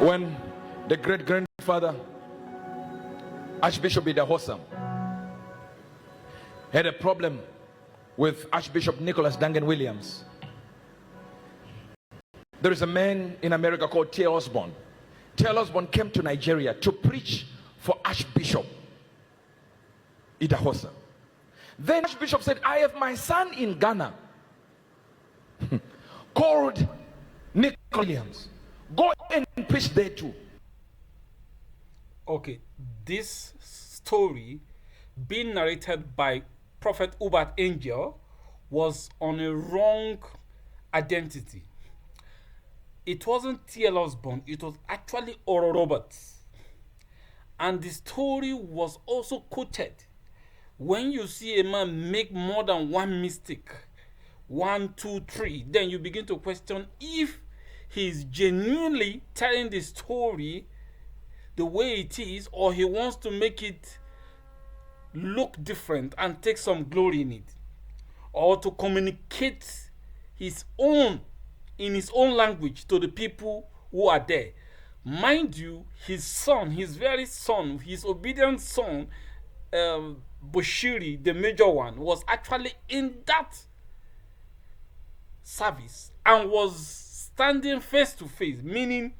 When the great-grandfather, Archbishop Idahosa, had a problem with Archbishop Nicholas Duncan Williams, there is a man in America called T. Osborne. T. Osborne came to Nigeria to preach for Archbishop Idahosa. Then Archbishop said, I have my son in Ghana called Nicholas Williams. Go and preach there too. Okay, this story being narrated by Prophet Uebert Angel was on a wrong identity. It wasn't T.L. Osborne, it was actually Oral Roberts. And the story was also quoted. When you see a man make more than one mistake, 1, 2, 3, then you begin to question if he's genuinely telling the story the way it is, or he wants to make it look different and take some glory in it, or to communicate his own in his own language to the people who are there. Mind you, his son, his very son, his obedient son, Bushiri, the major one, was actually in that service and was standing face to face, meaning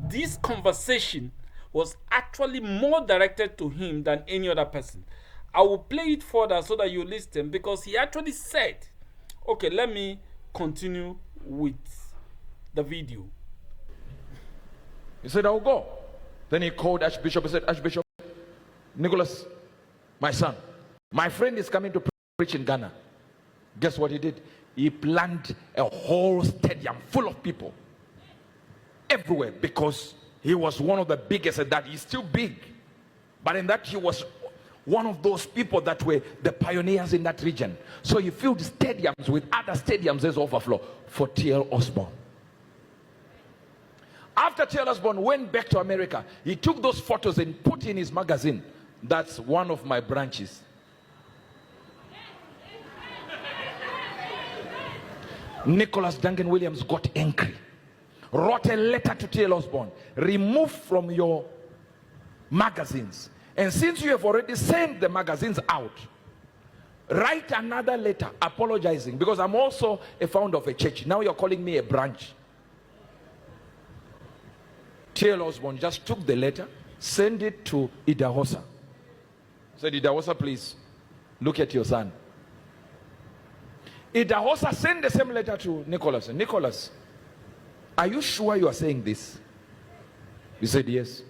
this conversation was actually more directed to him than any other person. I will play it further so that you listen, because he actually said, okay, let me continue with the video. He said, I'll go. Then he called Archbishop and said, Archbishop Nicholas, my son, my friend is coming to preach in Ghana. Guess what he did? He planned a whole stadium full of people everywhere, because he was one of the biggest at that. He's still big, but in that he was one of those people that were the pioneers in that region. So he filled stadiums with other stadiums as overflow for T.L. Osborne. After T.L. Osborne went back to America, he took those photos and put in his magazine. That's one of my branches. Nicholas Duncan Williams got angry, wrote a letter to T.L. Osborne, remove from your magazines, and since you have already sent the magazines out, write another letter apologizing, because I'm also a founder of a church. Now you're calling me a branch. T.L. Osborne just took the letter, sent it to Idahosa. Said, Idahosa, please look at your son. Idahosa sent the same letter to Nicholas. Nicholas, are you sure you are saying this? He said yes.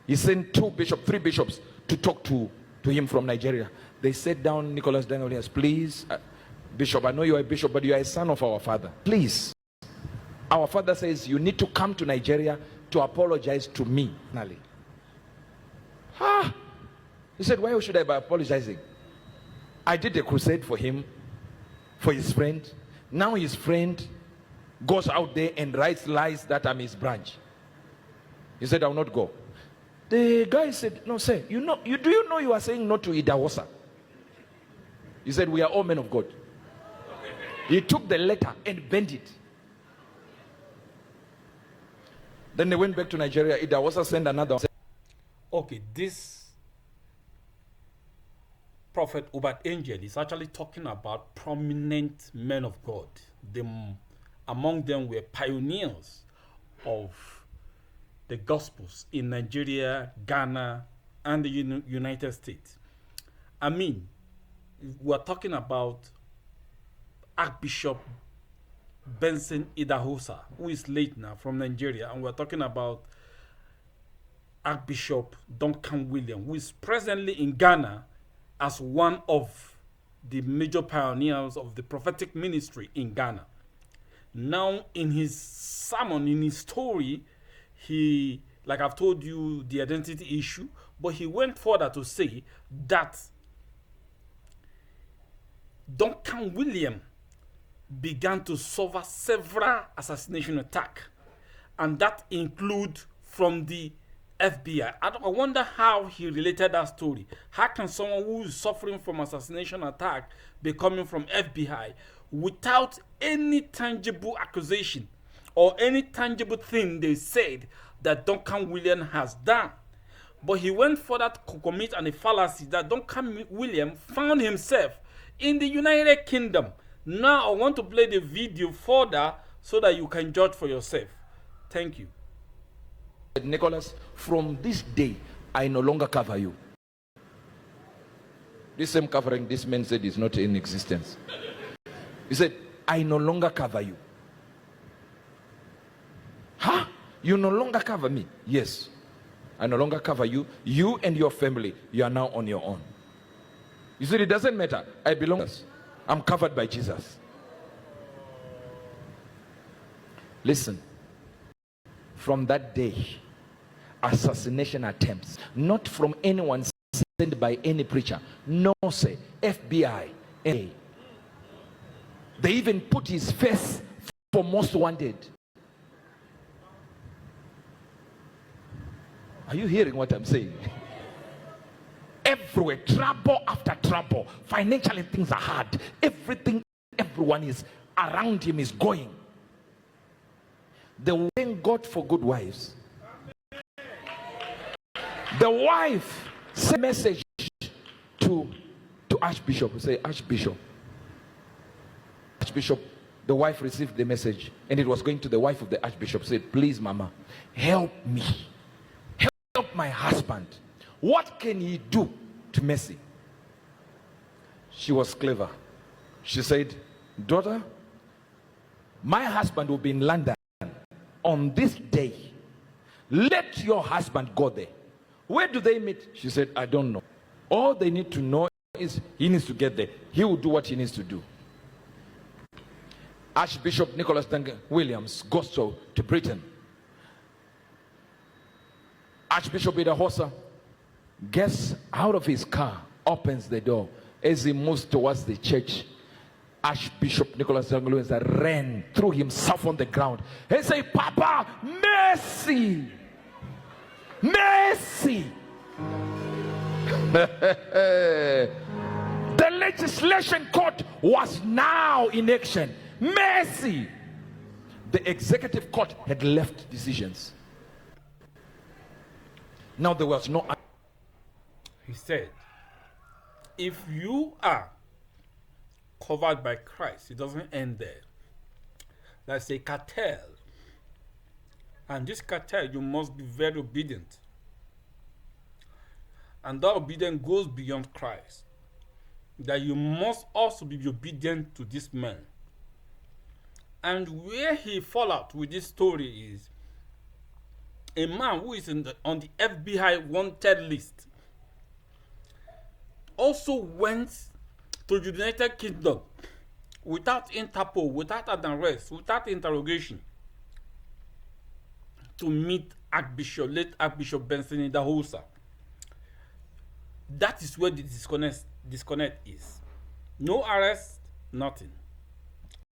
He sent 3 bishops to talk to him from Nigeria. They sat down. Nicholas Daniel, please, Bishop, I know you are a bishop, but you are a son of our father. Please, our father says you need to come to Nigeria to apologize to me. He said, why should I be apologizing? I did a crusade for him, for his friend. Now his friend goes out there and writes lies that I'm his branch. He said, I will not go. The guy said, no, sir, do you know you are saying no to Idahosa? He said, we are all men of God. He took the letter and bent it. Then they went back to Nigeria. Idahosa sent another. Okay, this Prophet Uebert Angel is actually talking about prominent men of God. Among them were pioneers of the Gospels in Nigeria, Ghana, and the United States. I mean, we're talking about Archbishop Benson Idahosa, who is late now, from Nigeria, and we're talking about Archbishop Duncan Williams, who is presently in Ghana as one of the major pioneers of the prophetic ministry in Ghana. Now, in his sermon, in his story, he, like I've told you, the identity issue, but he went further to say that Duncan Williams began to suffer several assassination attacks, and that include from the FBI. I wonder how he related that story. How can someone who is suffering from assassination attack be coming from FBI without any tangible accusation or any tangible thing they said that Duncan Williams has done. But he went further to commit a fallacy that Duncan Williams found himself in the United Kingdom. Now I want to play the video further so that you can judge for yourself. Thank you. Nicholas, from this day, I no longer cover you. This same covering this man said is not in existence. He said, I no longer cover you. Huh? You no longer cover me? Yes. I no longer cover you. You and your family, you are now on your own. You said, it doesn't matter. I belong. I'm covered by Jesus. Listen. From that day, assassination attempts, not from anyone sent by any preacher, no say, FBI, A. They even put his face for most wanted. Are you hearing what I'm saying? Everywhere, trouble after trouble. Financially, things are hard. Everything, everyone is around him is going. They thank God for good wives. The wife sent a message to Archbishop. Say, Archbishop, the wife received the message, and it was going to the wife of the Archbishop. Said, please, Mama, help me. Help my husband. What can he do to Mercy? She was clever. She said, daughter, my husband will be in London on this day. Let your husband go there. Where do they meet? She said, I don't know. All they need to know is he needs to get there. He will do what he needs to do. Archbishop Nicholas Duncan Williams goes to Britain. Archbishop Idahosa gets out of his car, opens the door. As he moves towards the church, Archbishop Nicholas Duncan Williams ran, threw himself on the ground. He said, Papa, mercy! Mercy! The legislation court was now in action. Mercy! The executive court had left decisions. Now there was no. He said, if you are covered by Christ, it doesn't end there. That's a cartel. And this cartel, you must be very obedient. And that obedience goes beyond Christ. That you must also be obedient to this man. And where he fall out with this story is a man who is on the FBI wanted list also went to the United Kingdom without Interpol, without an arrest, without interrogation to meet late Archbishop Benson Idahosa. That is where the disconnect is. No arrest, nothing.